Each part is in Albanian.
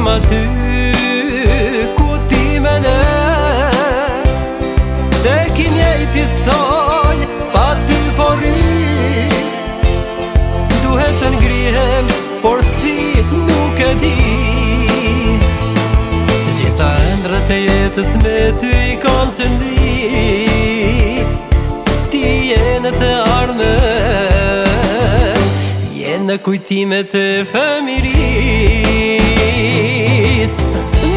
jam aty ku ti me ne, tek i njejti stonj pa ty pori. Duhet të ngrihem, por si nuk e di. Gjitha ëndrat e jetës me ty i kanë qëndis. Ti jene të ardhmen, jene kujtimet e fëmiris.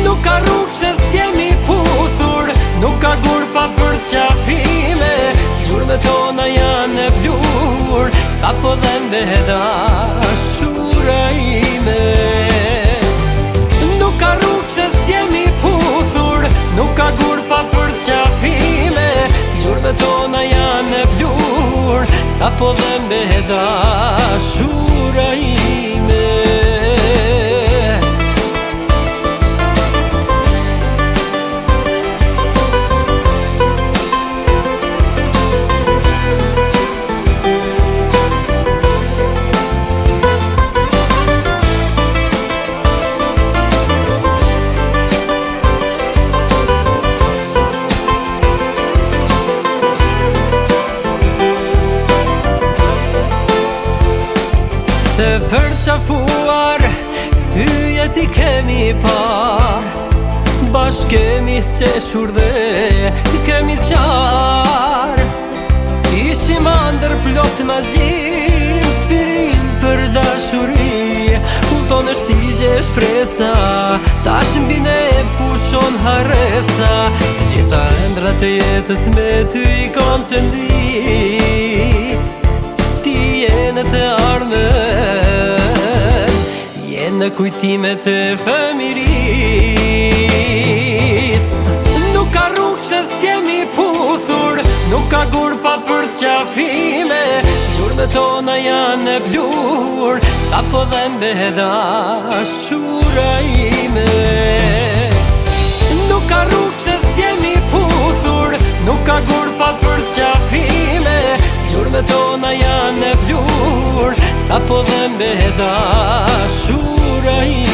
Nuk ka rrugë se s'jemi puthur, nuk ka gur pa për qafime. Gjurme tona janë e plur, sa po dhe me dashura ime. Nuk ka rrugë se s'jemi puthur, nuk ka gur pa për qafime. Gjurme tona janë e plur, sa po dhe me dashura ime. Të përqafuar, hyjet i kemi par, bashk kemi qeshur dhe kemi qar. Ishim andër plot magji, inspirim për dashuri. Ullton është tigje shpresa, tash mbine pushon haresa. Gjitha ëndrat e jetës me ty i kanë qëndis. Ti jene të ardhmen, jene kujtimet e fëmiris. Nuk ka rrugë se s'jemi puthur, nuk ka gur pa për qafime. Gjurme tona janë e plur, sa po dhe me dashura ime. Nuk ka rrugë se s'jemi puthur, nuk ka gur pa për qafime. Gjurme tona janë e plur, sa po dhe me dashura ime.